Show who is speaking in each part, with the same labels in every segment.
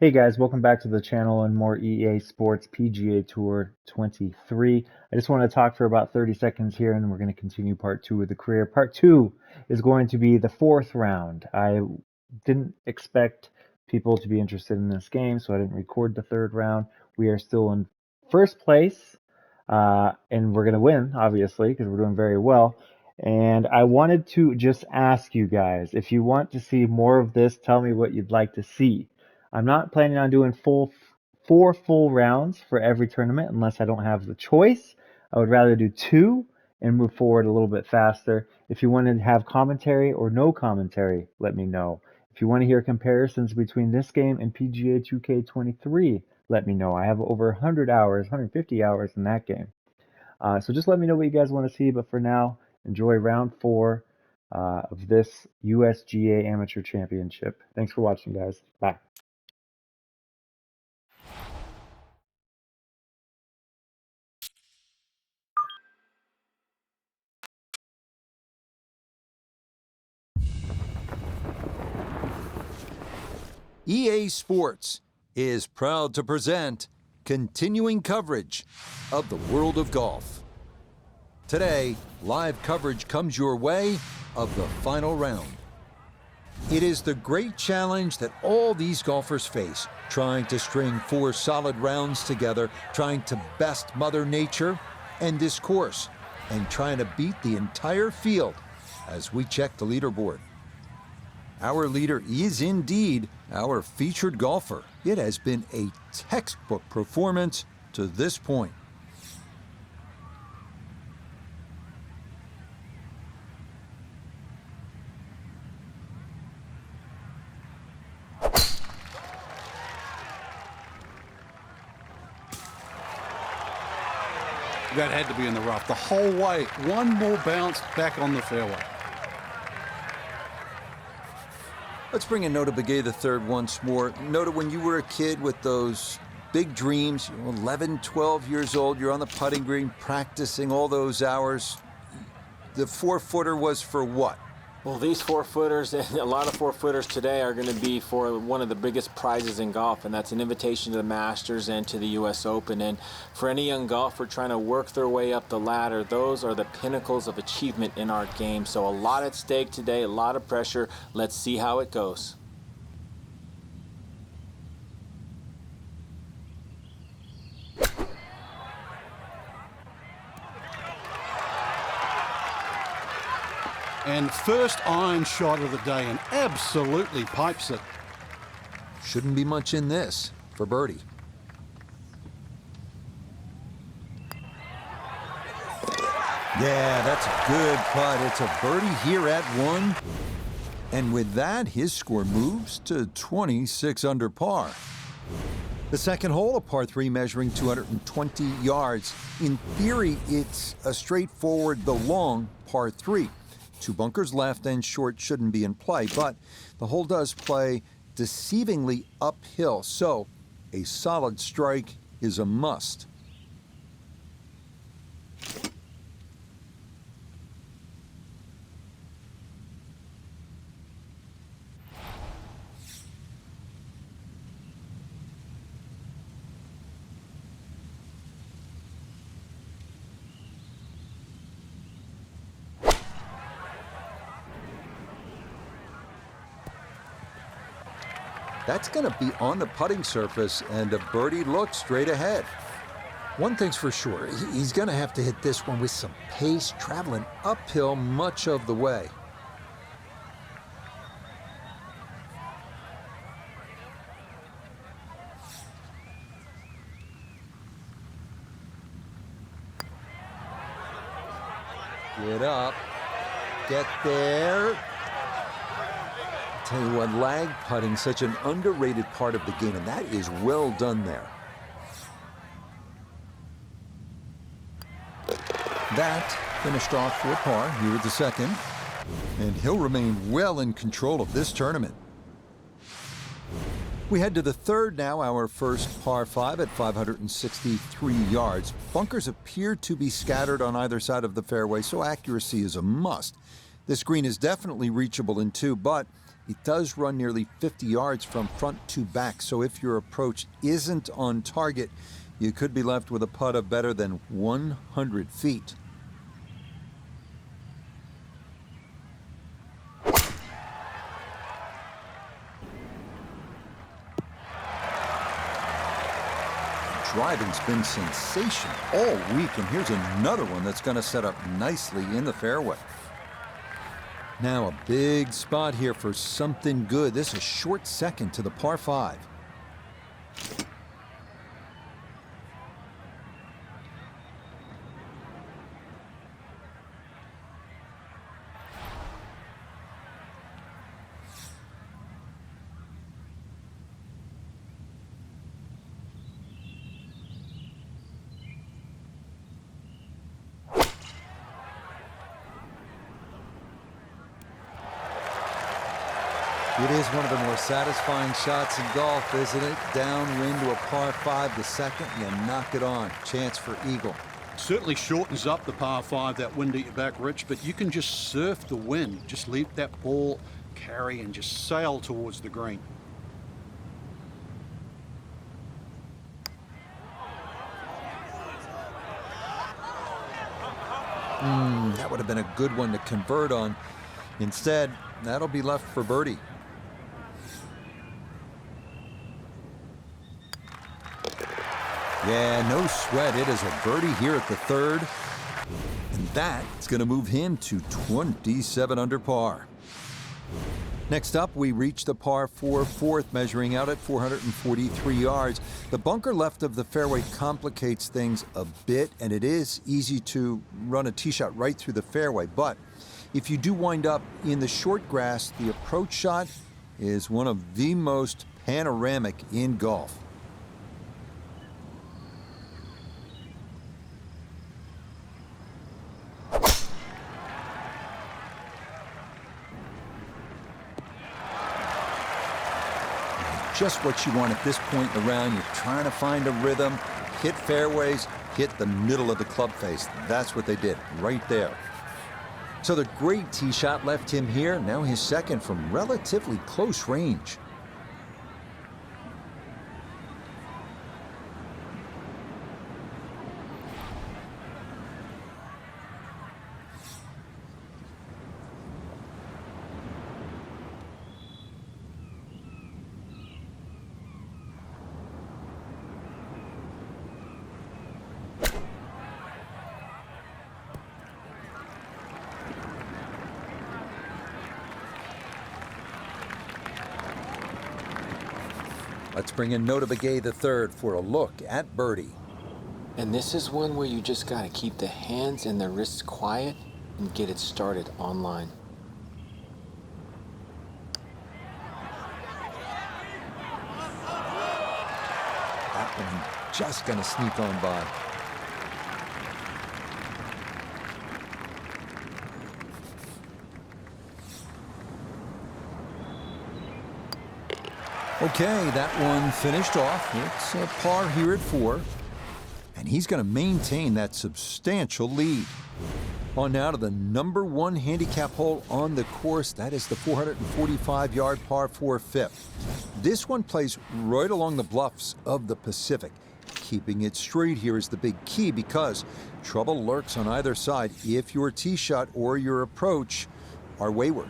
Speaker 1: Hey guys, welcome back to the channel and more EA Sports PGA Tour 23. I just want to talk for about 30 seconds here and then we're going to continue part two of the career. Part two is going to be the fourth round. I didn't expect people to be interested in this game, so I didn't record the third round. We are still in first place, and we're going to win, obviously, because we're doing very well. And I wanted to just ask you guys, if you want to see more of this, tell me what you'd like to see. I'm not planning on doing four full rounds for every tournament unless I don't have the choice. I would rather do two and move forward a little bit faster. If you want to have commentary or no commentary, let me know. If you want to hear comparisons between this game and PGA 2K23, let me know. I have over 100 hours, 150 hours in that game. So just let me know what you guys want to see. But for now, enjoy round four of this USGA Amateur Championship. Thanks for watching, guys. Bye.
Speaker 2: EA Sports is proud to present continuing coverage of the world of golf. Today, live coverage comes your way of the final round. It is the great challenge that all these golfers face, trying to string four solid rounds together, trying to best Mother Nature and this course, and trying to beat the entire field as we check the leaderboard. Our leader is indeed our featured golfer. It has been a textbook performance to this point.
Speaker 3: That had to be in the rough the whole way. One more bounce back on the fairway.
Speaker 2: Let's bring in Nota Begay the third once more. Nota, when you were a kid with those big dreams, 11, 12 years old, you're on the putting green practicing all those hours. The 4-footer was for what?
Speaker 4: Well, these 4-footers and a lot of 4-footers today are going to be for one of the biggest prizes in golf, and that's an invitation to the Masters and to the U.S. Open. And for any young golfer trying to work their way up the ladder, those are the pinnacles of achievement in our game. So a lot at stake today, a lot of pressure. Let's see how it goes.
Speaker 3: And first iron shot of the day, and absolutely pipes it.
Speaker 2: Shouldn't be much in this for birdie. Yeah, that's a good putt. It's a birdie here at one. And with that, his score moves to 26 under par. The second hole, a par 3 measuring 220 yards. In theory, it's a straightforward, the long par 3. 2 bunkers left and short shouldn't be in play, but the hole does play deceivingly uphill, so a solid strike is a must. That's going to be on the putting surface, and a birdie look straight ahead. One thing's for sure, he's going to have to hit this one with some pace, traveling uphill much of the way. Get up, get there. Tell you what, lag putting, such an underrated part of the game, and that is well done there. That finished off for par here at the second, and he'll remain well in control of this tournament. We head to the third now, our first par 5 at 563 yards. Bunkers appear to be scattered on either side of the fairway, so accuracy is a must. This green is definitely reachable in 2, but It does run nearly 50 yards from front to back, so if your approach isn't on target, you could be left with a putt of better than 100 feet. Driving's been sensational all week, and here's another one that's going to set up nicely in the fairway. Now a big spot here for something good. This is a short second to the par 5. It is one of the more satisfying shots in golf, isn't it? Downwind to a par 5, the second, you knock it on. Chance for eagle.
Speaker 3: Certainly shortens up the par 5, that wind at your back, Rich, but you can just surf the wind. Just leave that ball carry and just sail towards the green.
Speaker 2: That would have been a good one to convert on. Instead, that'll be left for birdie. Yeah, no sweat. It is a birdie here at the 3rd. And that's going to move him to 27 under par. Next up, we reach the par 4 4th, measuring out at 443 yards. The bunker left of the fairway complicates things a bit, and it is easy to run a tee shot right through the fairway. But if you do wind up in the short grass, the approach shot is one of the most panoramic in golf. Just what you want at this point in the round. You're trying to find a rhythm, hit fairways, hit the middle of the club face. That's what they did right there. So the great tee shot left him here. Now his second from relatively close range. Let's bring in Nota Begay III for a look at birdie.
Speaker 4: And this is one where you just got to keep the hands and the wrists quiet and get it started online.
Speaker 2: That one just going to sneak on by. Okay, that one finished off. It's a par here at 4. And he's going to maintain that substantial lead. On now to the number 1 handicap hole on the course. That is the 445-yard par 4 fifth. This one plays right along the bluffs of the Pacific. Keeping it straight here is the big key because trouble lurks on either side if your tee shot or your approach are wayward.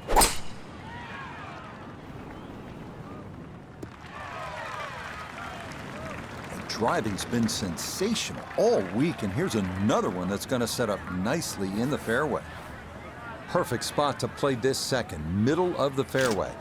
Speaker 2: Driving's been sensational all week, and here's another one that's going to set up nicely in the fairway. Perfect spot to play this second, middle of the fairway.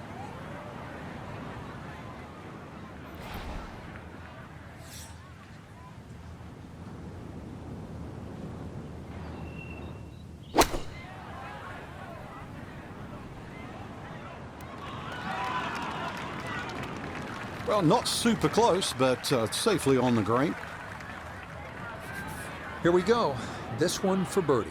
Speaker 3: Well, not super close, but safely on the green.
Speaker 2: Here we go. This one for birdie.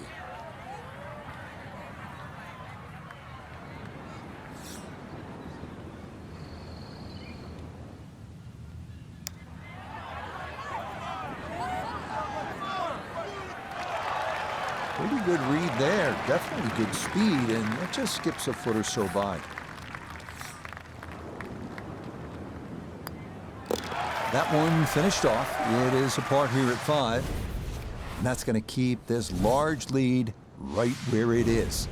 Speaker 2: Pretty good read there. Definitely good speed, and it just skips a foot or so by. That one finished off. It is a par here at 5. And that's going to keep this large lead right where it is.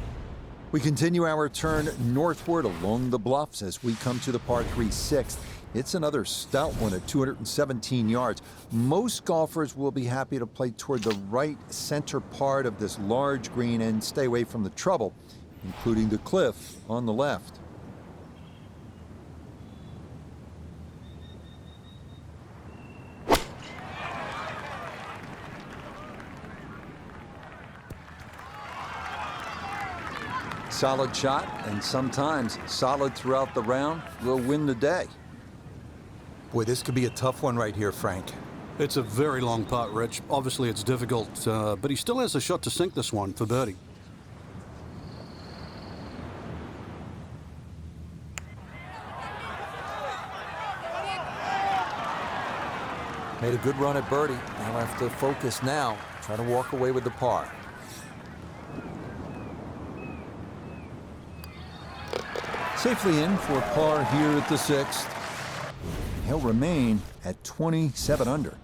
Speaker 2: We continue our turn northward along the bluffs as we come to the par 3 6th. It's another stout one at 217 yards. Most golfers will be happy to play toward the right center part of this large green and stay away from the trouble, including the cliff on the left. Solid shot, and sometimes solid throughout the round, will win the day.
Speaker 5: Boy, this could be a tough one right here, Frank.
Speaker 3: It's a very long putt, Rich. Obviously, it's difficult, but he still has a shot to sink this one for birdie.
Speaker 2: Made a good run at birdie. Now have to focus now. Try to walk away with the par. Safely in for par here at the 6th. He'll remain at 27 under.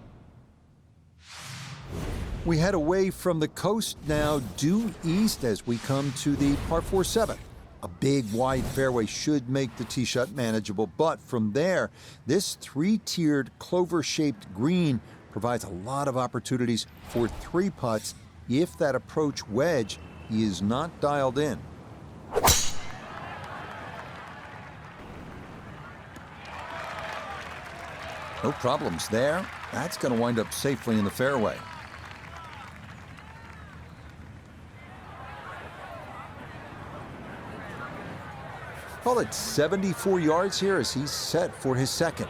Speaker 2: We head away from the coast now due east as we come to the par 4 7. A big wide fairway should make the tee shot manageable, but from there, this 3-tiered clover-shaped green provides a lot of opportunities for 3 putts if that approach wedge is not dialed in. No problems there. That's going to wind up safely in the fairway. Call it 74 yards here as he's set for his second.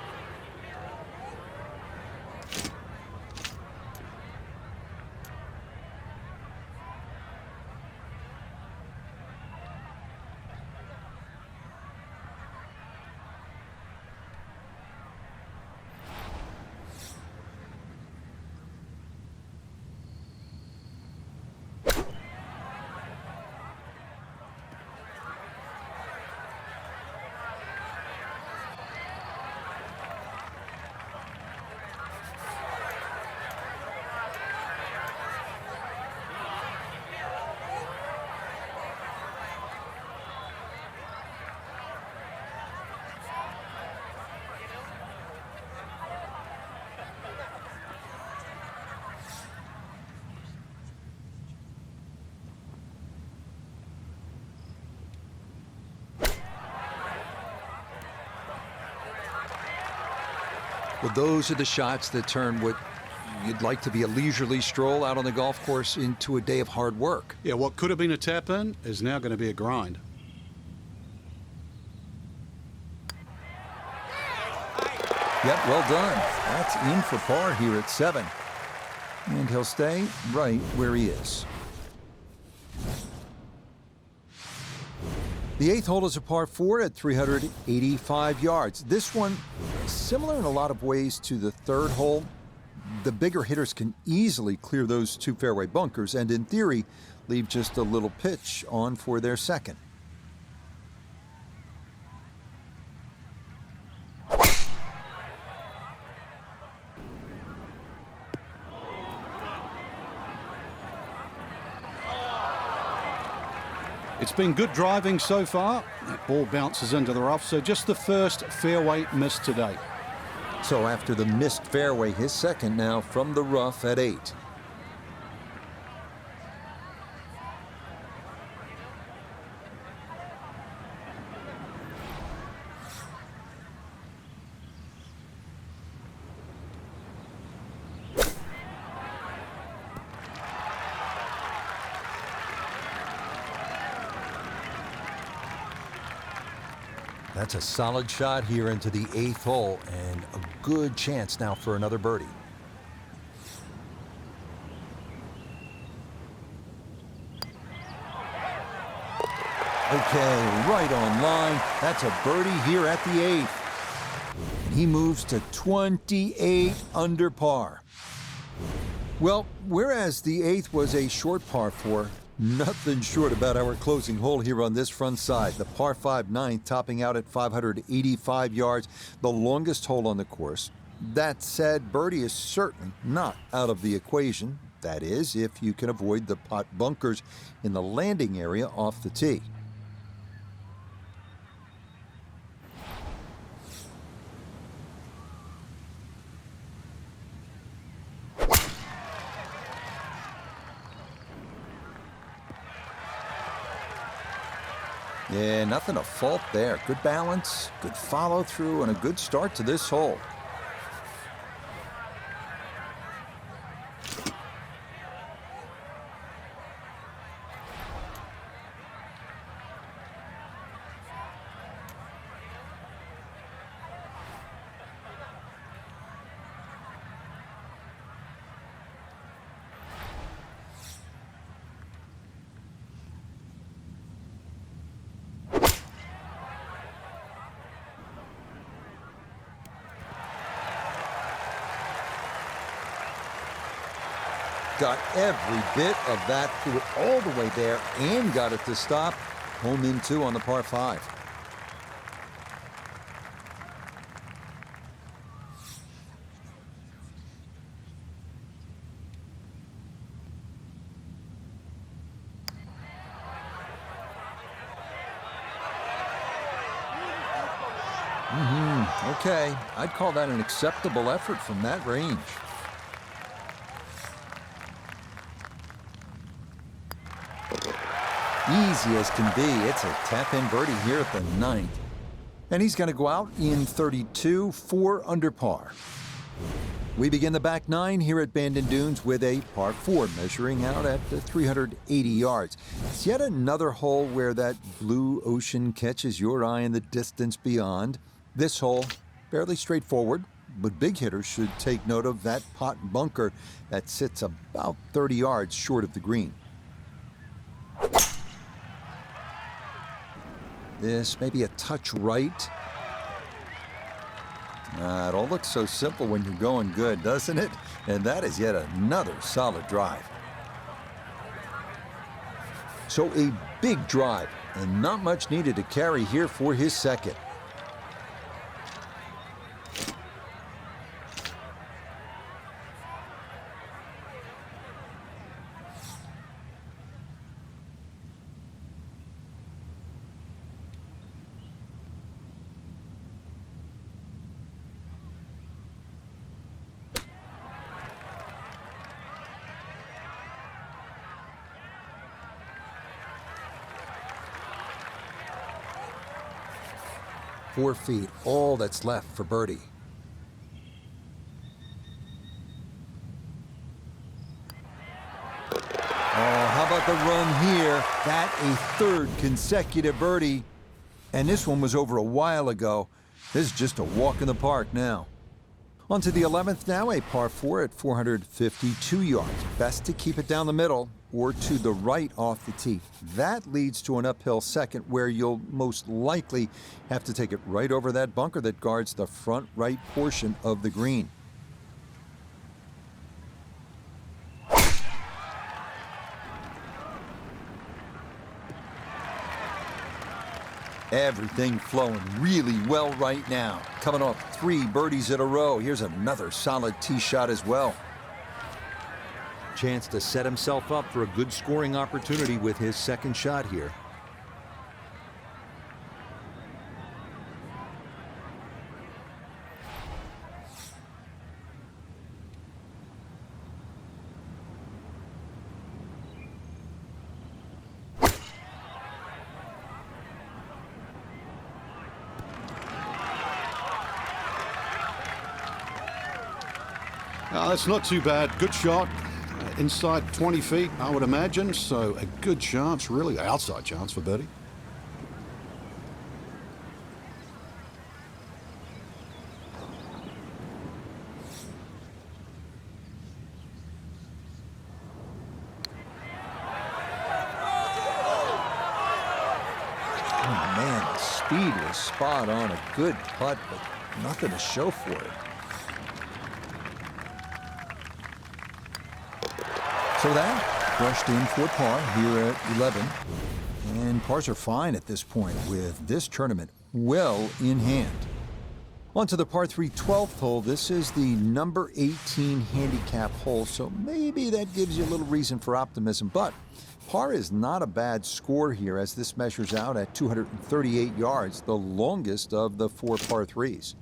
Speaker 2: Well, those are the shots that turn what you'd like to be a leisurely stroll out on the golf course into a day of hard work.
Speaker 3: Yeah, what could have been a tap-in is now going to be a grind.
Speaker 2: Yep, well done. That's in for par here at 7. And he'll stay right where he is. The 8th hole is a par 4 at 385 yards. This one, similar in a lot of ways to the 3rd hole. The bigger hitters can easily clear those 2 fairway bunkers and, in theory, leave just a little pitch on for their second.
Speaker 3: It's been good driving so far. That ball bounces into the rough, so just the first fairway miss today.
Speaker 2: So after the missed fairway, his second now from the rough at 8. That's a solid shot here into the 8th hole and a good chance now for another birdie. Okay, right on line. That's a birdie here at the 8th. And he moves to 28 under par. Well, whereas the 8th was a short par 4, nothing short about our closing hole here on this front side. The par 5 9th topping out at 585 yards, the longest hole on the course. That said, birdie is certainly not out of the equation. That is, if you can avoid the pot bunkers in the landing area off the tee. Yeah, nothing to fault there. Good balance, good follow through, and a good start to this hole. Got every bit of that, threw it all the way there and got it to stop. Home in 2 on the par 5. Okay, I'd call that an acceptable effort from that range. Easy as can be. It's a tap-in birdie here at the 9th. And he's going to go out in 32, 4 under par. We begin the back 9 here at Bandon Dunes with a par 4 measuring out at 380 yards. It's yet another hole where that blue ocean catches your eye in the distance beyond. This hole, fairly straightforward, but big hitters should take note of that pot bunker that sits about 30 yards short of the green. This may be a touch right. It all looks so simple when you're going good, doesn't it? And that is yet another solid drive. So a big drive, and not much needed to carry here for his second. Four feet, all that's left for birdie. Oh, how about the run here? That a third consecutive birdie. And this one was over a while ago. This is just a walk in the park now. On to the 11th now, a par 4 at 452 yards. Best to keep it down the middle or to the right off the tee. That leads to an uphill second where you'll most likely have to take it right over that bunker that guards the front right portion of the green. Everything flowing really well right now. Coming off 3 birdies in a row. Here's another solid tee shot as well. Chance to set himself up for a good scoring opportunity with his second shot here.
Speaker 3: That's not too bad. Good shot. Inside 20 feet, I would imagine. So a good chance, really outside chance for birdie.
Speaker 2: Oh man, the speed was spot on. A good putt, but nothing to show for it. So that brushed in for par here at 11. And pars are fine at this point with this tournament well in hand. On to the par 3 12th hole. This is the number 18 handicap hole, so maybe that gives you a little reason for optimism. But par is not a bad score here, as this measures out at 238 yards, the longest of the 4 par 3s.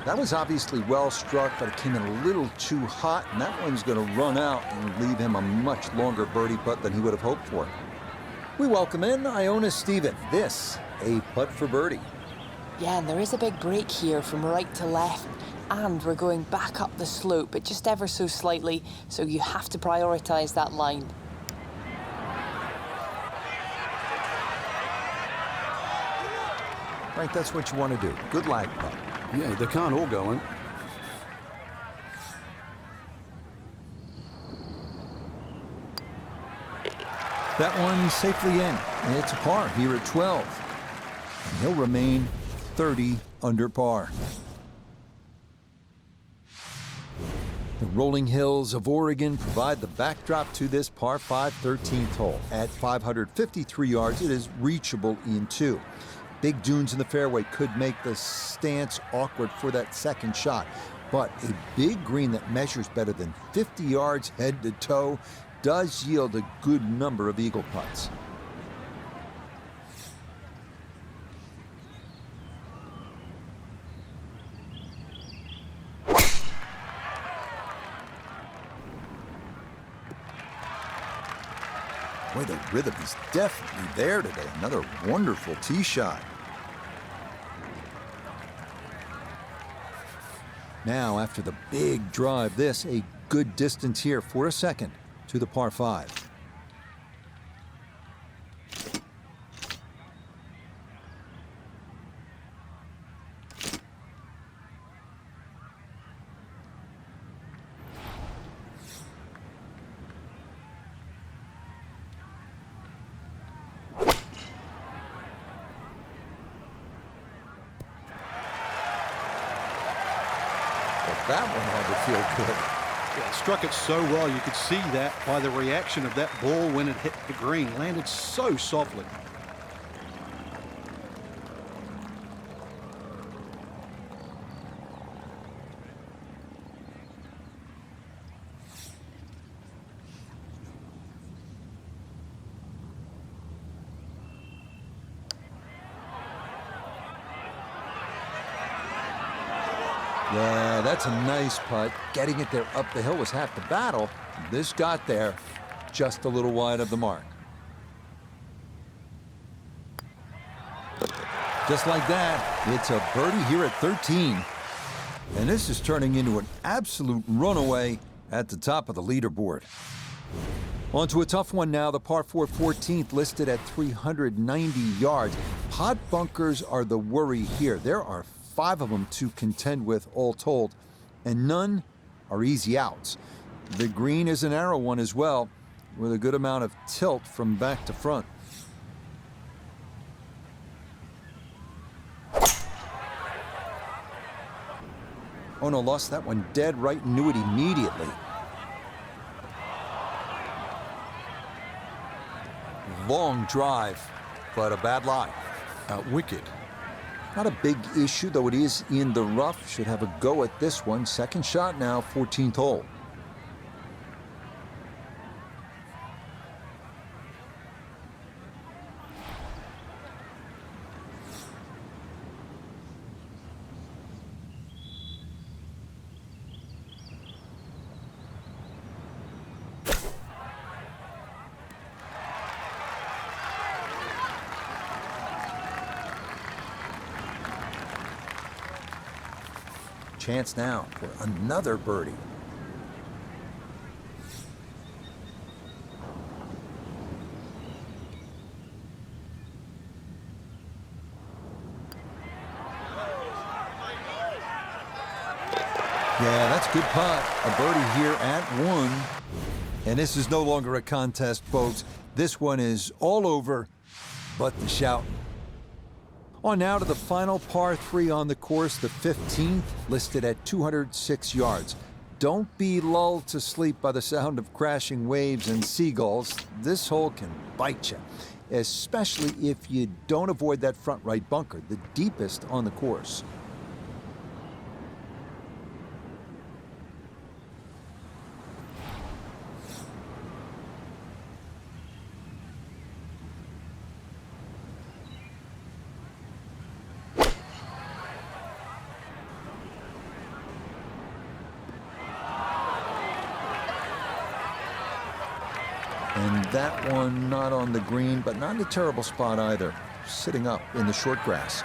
Speaker 2: That was obviously well struck, but it came in a little too hot, and that one's going to run out and leave him a much longer birdie putt than he would have hoped for. We welcome in Iona Stephen. This, a putt for birdie.
Speaker 6: Yeah, and there is a big break here from right to left, and we're going back up the slope, but just ever so slightly, so you have to prioritize that line.
Speaker 2: Right, that's what you want to do. Good lag putt.
Speaker 3: Yeah, they can't all go in.
Speaker 2: That one safely in. It's a par here at 12. And he'll remain 30 under par. The rolling hills of Oregon provide the backdrop to this par 5 13th hole. At 553 yards, it is reachable in 2. Big dunes in the fairway could make the stance awkward for that second shot. But a big green that measures better than 50 yards head to toe does yield a good number of eagle putts. Boy, the rhythm is definitely there today. Another wonderful tee shot. Now, after the big drive, this a good distance here for a second to the par 5. That one had to feel good.
Speaker 3: Yeah, struck it so well, you could see that by the reaction of that ball when it hit the green. Landed so softly.
Speaker 2: Yeah, that's a nice putt. Getting it there up the hill was half the battle. This got there just a little wide of the mark. Just like that, it's a birdie here at 13. And this is turning into an absolute runaway at the top of the leaderboard. On to a tough one now, the par 4 14th listed at 390 yards. Pot bunkers are the worry here. There are 5 of them to contend with all told, and none are easy outs. The green is a narrow one as well, with a good amount of tilt from back to front. Oh no, lost that one dead right, knew it immediately. Long drive, but a bad lie.
Speaker 3: Wicked.
Speaker 2: Not a big issue, though it is in the rough. Should have a go at this one. Second shot now, 14th hole. Chance now for another birdie. Yeah, that's a good putt. A birdie here at 1. And this is no longer a contest, folks. This one is all over. but the shouting. On now to the final par 3 on the course, the 15th, listed at 206 yards. Don't be lulled to sleep by the sound of crashing waves and seagulls. This hole can bite you, especially if you don't avoid that front right bunker, the deepest on the course. And that one not on the green, but not in a terrible spot either, sitting up in the short grass.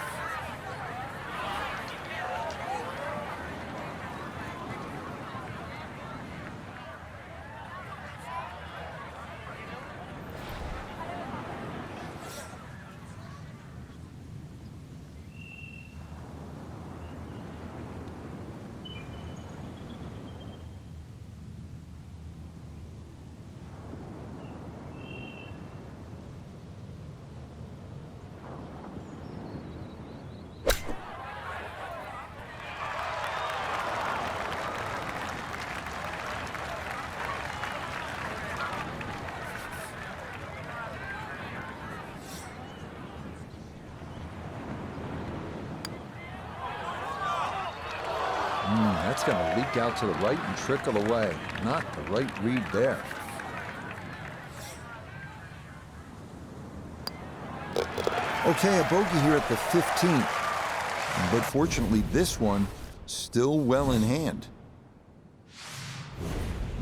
Speaker 2: That's going to leak out to the right and trickle away. Not the right read there. Okay, a bogey here at the 15th. But fortunately, this one still well in hand.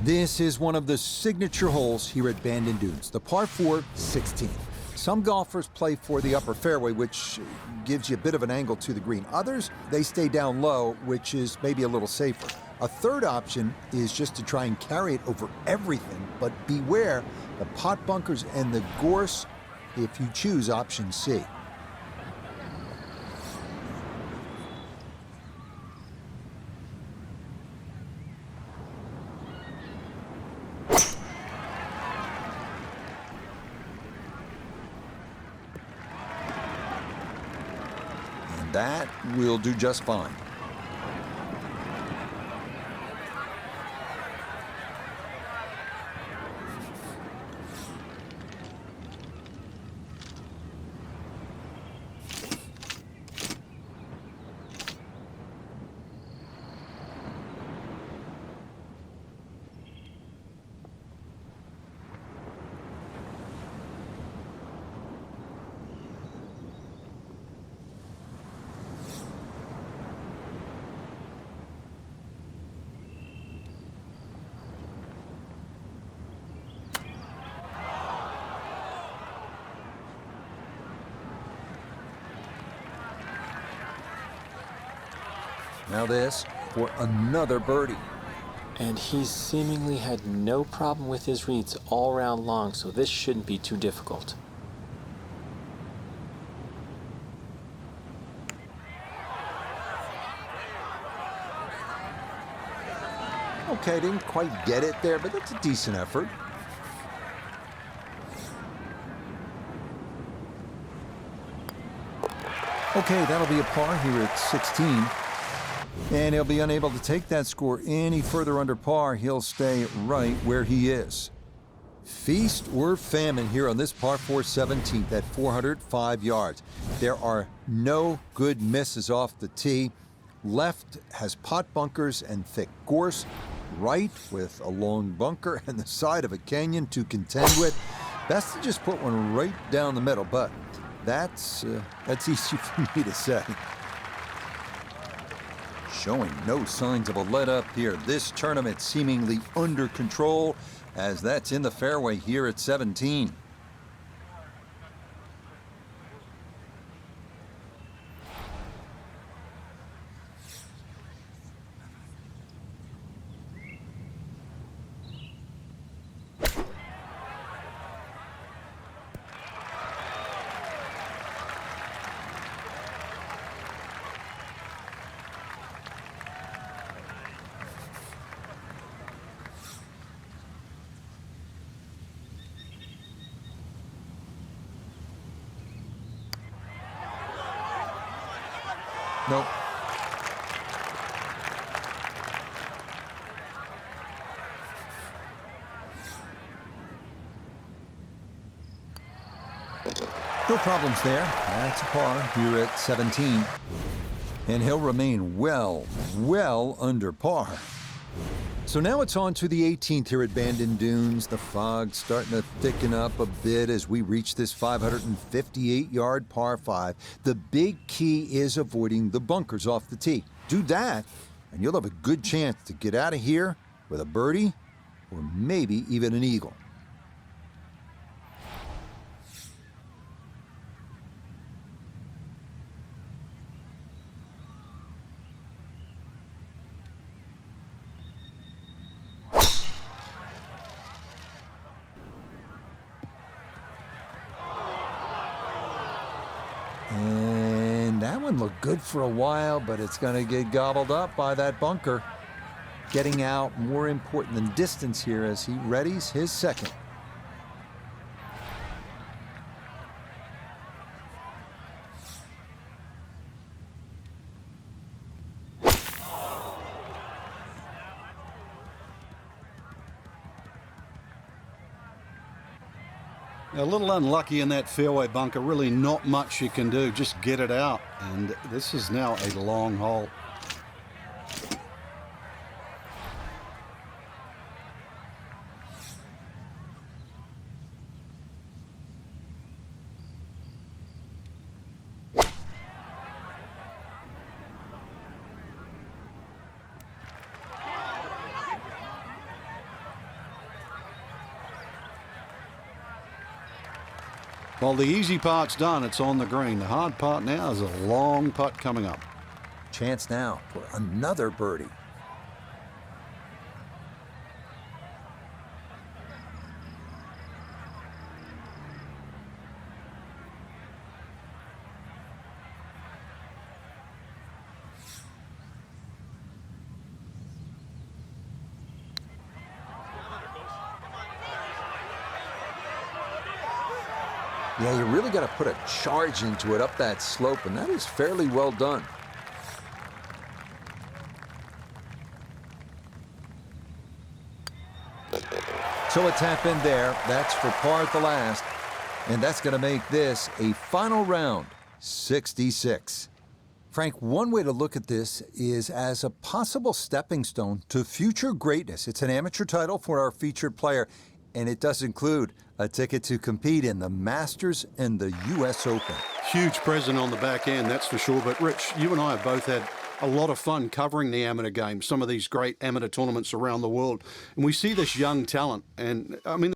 Speaker 2: This is one of the signature holes here at Bandon Dunes, the par 4 16th. Some golfers play for the upper fairway, which gives you a bit of an angle to the green. Others, they stay down low, which is maybe a little safer. A third option is just to try and carry it over everything, but beware the pot bunkers and the gorse if you choose option C. That will do just fine. Now this for another birdie.
Speaker 4: And he's seemingly had no problem with his reads all round long, so this shouldn't be too difficult.
Speaker 2: Okay, didn't quite get it there, but that's a decent effort. Okay, that'll be a par here at 16. And he'll be unable to take that score any further under par. He'll stay right where he is. Feast or famine here on this par 4 17th at 405 yards. There are no good misses off the tee. Left has pot bunkers and thick gorse. Right with a long bunker and the side of a canyon to contend with. Best to just put one right down the middle, but that's easy for me to say. Showing no signs of a let-up here. This tournament seemingly under control, as that's in the fairway here at 17. Nope. No problems there. That's a par here at 17. And he'll remain well under par. So now it's on to the 18th here at Bandon Dunes. The fog's starting to thicken up a bit as we reach this 558-yard par 5. The big key is avoiding the bunkers off the tee. Do that, and you'll have a good chance to get out of here with a birdie or maybe even an eagle. And that one looked good for a while, but it's going to get gobbled up by that bunker. Getting out more important than distance here as he readies his second.
Speaker 3: A little unlucky in that fairway bunker. Really not much you can do. Just get it out. And this is now a long hole. Well, the easy part's done. It's on the green. The hard part now is a long putt coming up.
Speaker 2: Chance now for another birdie. Yeah, you really got to put a charge into it up that slope, and that is fairly well done. So a tap in there. That's for par at the last, and that's going to make this a final round, 66. Frank, one way to look at this is as a possible stepping stone to future greatness. It's an amateur title for our featured player, and it does include a ticket to compete in the Masters and the U.S. Open.
Speaker 3: Huge present on the back end, that's for sure. But, Rich, you and I have both had a lot of fun covering the amateur game, some of these great amateur tournaments around the world. And we see this young talent. And, I mean,